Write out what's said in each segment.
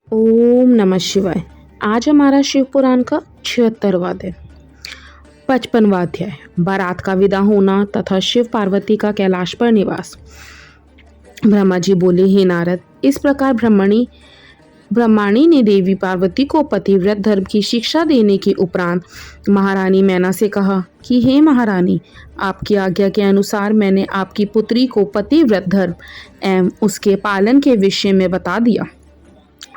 ओम नमः शिवाय। आज हमारा शिव पुराण का 76वां दिन। 55वां अध्याय, बारात का विदा होना तथा शिव पार्वती का कैलाश पर निवास। ब्रह्मा जी बोले, हे नारद, इस प्रकार ब्रह्माणी ने देवी पार्वती को पतिव्रत धर्म की शिक्षा देने के उपरांत महारानी मैना से कहा कि हे महारानी, आपकी आज्ञा के अनुसार मैंने आपकी पुत्री को पतिव्रत धर्म एवं उसके पालन के विषय में बता दिया।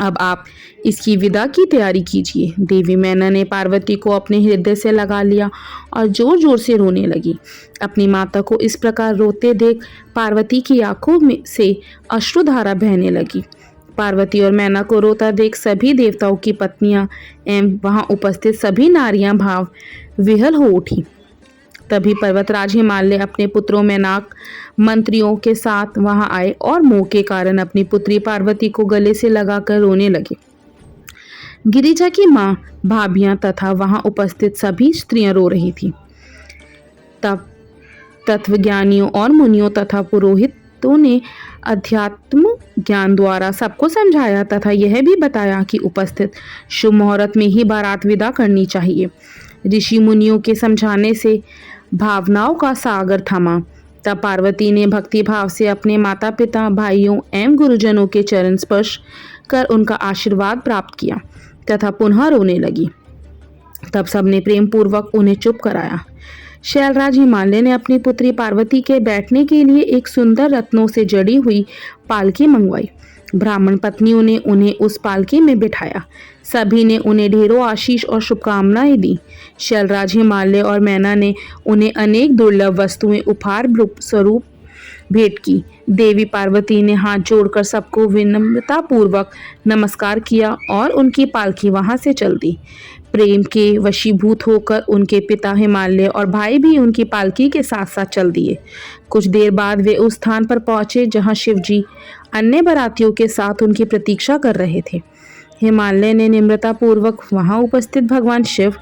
अब आप इसकी विदा की तैयारी कीजिए। देवी मैना ने पार्वती को अपने हृदय से लगा लिया और जोर जोर से रोने लगी। अपनी माता को इस प्रकार रोते देख पार्वती की आंखों में से अश्रुधारा बहने लगी। पार्वती और मैना को रोता देख सभी देवताओं की पत्नियां एवं वहां उपस्थित सभी नारियां भाव विह्वल हो उठी। तभी पर्वतराज हिमालय अपने पुत्रों मैनाक मंत्रियों के साथ वहां आए और मोह के कारण अपनी पुत्री पार्वती को गले से लगाकर रोने लगे। गिरिजा की मां, भाभियां तथा वहां उपस्थित सभी स्त्रियां रो रही थीं। तब तत्वज्ञानियों और मुनियों तथा पुरोहितों ने अध्यात्म ज्ञान द्वारा सबको समझाया तथा यह भी बताया कि उपस्थित शुभ मुहूर्त में ही बारात विदा करनी चाहिए। ऋषि मुनियों के समझाने से भावनाओं का सागर थमा। तब पार्वती ने भक्ति भाव से अपने माता पिता, भाइयों एवं गुरुजनों के चरण स्पर्श कर उनका आशीर्वाद प्राप्त किया तथा पुनः रोने लगी। तब सबने प्रेम पूर्वक उन्हें चुप कराया। शैलराज हिमालय ने अपनी पुत्री पार्वती के बैठने के लिए एक सुंदर रत्नों से जड़ी हुई पालकी मंगवाई। ब्राह्मण पत्नियों ने उन्हें उस पालकी में बिठाया। सभी ने उन्हें ढेरों आशीष और शुभकामनाएं दी। शैलराज हिमालय और मैना ने उन्हें अनेक दुर्लभ वस्तुएं उपहार स्वरूप भेंट की। देवी पार्वती ने हाथ जोड़कर सबको विनम्रता पूर्वक नमस्कार किया और उनकी पालकी वहां से चल दी। प्रेम के वशीभूत होकर उनके पिता हिमालय और भाई भी उनकी पालकी के साथ साथ चल दिए। कुछ देर बाद वे उस स्थान पर पहुंचे जहां शिवजी अन्य बारातियों के साथ उनकी प्रतीक्षा कर रहे थे। हिमालय ने निम्रता पूर्वक वहां उपस्थित भगवान शिव,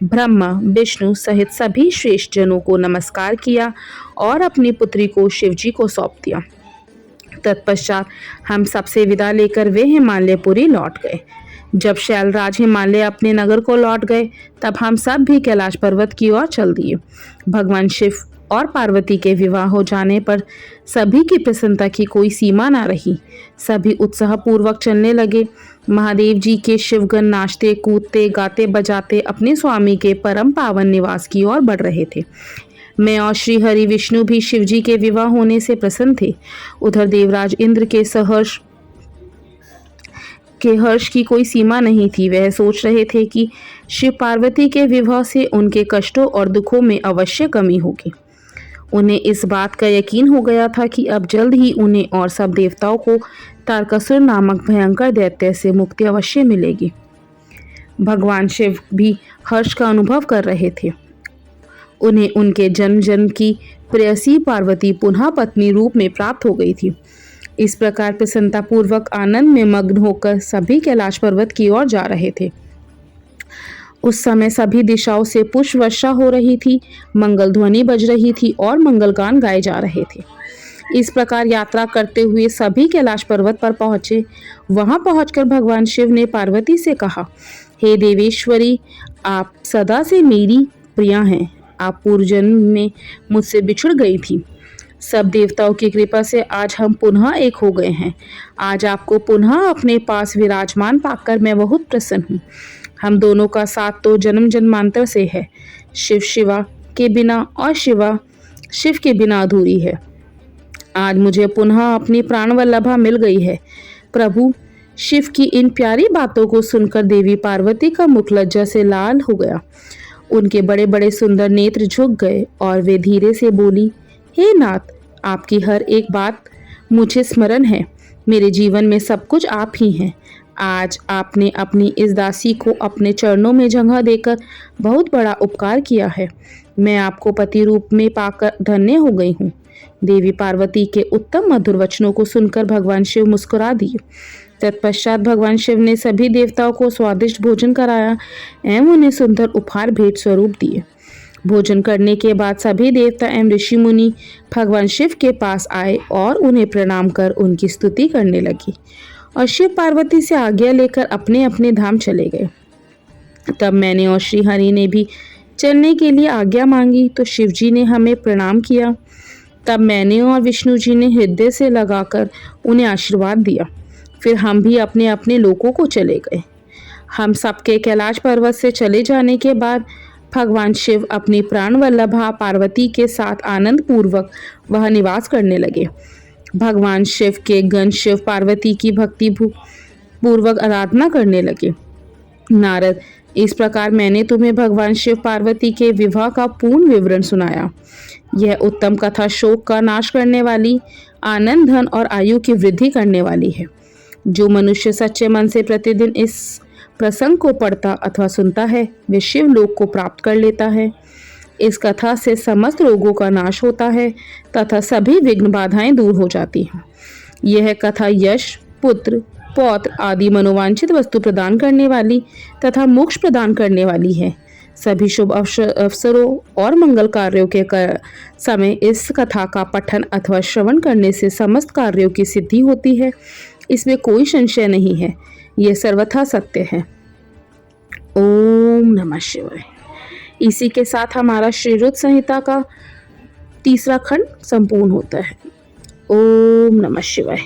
ब्रह्मा, विष्णु सहित सभी श्रेष्ठ जनों को नमस्कार किया और अपनी पुत्री को शिवजी को सौंप दिया। तत्पश्चात हम सबसे विदा लेकर वे हिमालयपुरी लौट गए। जब शैलराज हिमालय अपने नगर को लौट गए तब हम सब भी कैलाश पर्वत की ओर चल दिए। भगवान शिव और पार्वती के विवाह हो जाने पर सभी की प्रसन्नता की कोई सीमा ना रही। सभी उत्साह पूर्वक चलने लगे। महादेव जी के शिवगण नाचते कूदते गाते बजाते अपने स्वामी के परम पावन निवास की ओर बढ़ रहे थे। मैं और श्री हरि विष्णु भी शिवजी के विवाह होने से प्रसन्न थे। उधर देवराज इंद्र के हर्ष की कोई सीमा नहीं थी। वह सोच रहे थे कि शिव पार्वती के विवाह से उनके कष्टों और दुखों में अवश्य कमी होगी। उन्हें इस बात का यकीन हो गया था कि अब जल्द ही उन्हें और सब देवताओं को तारकासुर नामक भयंकर दैत्य से मुक्ति अवश्य मिलेगी। भगवान शिव भी हर्ष का अनुभव कर रहे थे। उन्हें उनके जन्म जन्म की प्रेयसी पार्वती पुनः पत्नी रूप में प्राप्त हो गई थी। इस प्रकार प्रसन्नता पूर्वक आनंद में मग्न होकर सभी कैलाश पर्वत की ओर जा रहे थे। उस समय सभी दिशाओं से पुष्प वर्षा हो रही थी, मंगल ध्वनि बज रही थी और मंगल गान गाए जा रहे थे। इस प्रकार यात्रा करते हुए सभी कैलाश पर्वत पर पहुंचे। वहां पहुंचकर भगवान शिव ने पार्वती से कहा, हे देवेश्वरी, आप सदा से मेरी प्रिया हैं। आप पूर्व जन्म में मुझसे बिछुड़ गई थी। सब देवताओं की कृपा से आज हम पुनः एक हो गए हैं। आज आपको पुनः अपने पास विराजमान पाकर मैं बहुत प्रसन्न हूँ। हम दोनों का साथ तो जन्म जन्मांतर से है। शिवा के बिना और शिवा शिव के बिना अधूरी है। आज मुझे पुनः अपनी प्राण वल्लभा मिल गई है। प्रभु शिव की इन प्यारी बातों को सुनकर देवी पार्वती का मुख लज्जा से लाल हो गया। उनके बड़े बड़े सुंदर नेत्र झुक गए और वे धीरे से बोली, हे नाथ, आपकी हर एक बात मुझे स्मरण है। मेरे जीवन में सब कुछ आप ही हैं। आज आपने अपनी इस दासी को अपने चरणों में जगह देकर बहुत बड़ा उपकार किया है। मैं आपको पति रूप में पाकर धन्य हो गई हूँ। देवी पार्वती के उत्तम मधुर वचनों को सुनकर भगवान शिव मुस्कुरा दिए। तत्पश्चात भगवान शिव ने सभी देवताओं को स्वादिष्ट भोजन कराया एवं उन्हें सुंदर उपहार भेंट स्वरूप दिए। भोजन करने के बाद सभी देवता एवं ऋषि मुनि भगवान शिव के पास आए और उन्हें प्रणाम कर उनकी स्तुति करने लगी और शिव पार्वती से आज्ञा लेकर अपने अपने धाम चले गए। तब मैंने और श्री हरि ने भी चलने के लिए आज्ञा मांगी तो शिव जी ने हमें प्रणाम किया। तब मैंने और विष्णु जी ने हृदय से लगाकर उन्हें आशीर्वाद दिया। फिर हम भी अपने अपने लोकों को चले गए। हम सबके कैलाश पर्वत से चले जाने के बाद भगवान शिव अपनी प्राण वल्लभा पार्वती के साथ आनंद पूर्वक वह निवास करने लगे। भगवान शिव के गण शिव पार्वती की भक्ति पूर्वक आराधना करने लगे। नारद, इस प्रकार मैंने तुम्हें भगवान शिव पार्वती के विवाह का पूर्ण विवरण सुनाया। यह उत्तम कथा शोक का नाश करने वाली, आनंद, धन और आयु की वृद्धि करने वाली है। जो मनुष्य सच्चे मन से प्रतिदिन इस प्रसंग को पढ़ता अथवा सुनता है वे शिव लोक को प्राप्त कर लेता है। इस कथा से समस्त रोगों का नाश होता है तथा सभी विघ्न बाधाएं दूर हो जाती हैं। यह कथा यश, पुत्र, पौत्र आदि मनोवांछित वस्तु प्रदान करने वाली तथा मोक्ष प्रदान करने वाली है। सभी शुभ अवसरों और मंगल कार्यों के समय इस कथा का पठन अथवा श्रवण करने से समस्त कार्यों की सिद्धि होती है। इसमें कोई संशय नहीं है, यह सर्वथा सत्य है। ओम नमः शिवाय। इसी के साथ हमारा श्री रुद्र संहिता का तीसरा खंड संपूर्ण होता है। ओम नमः शिवाय।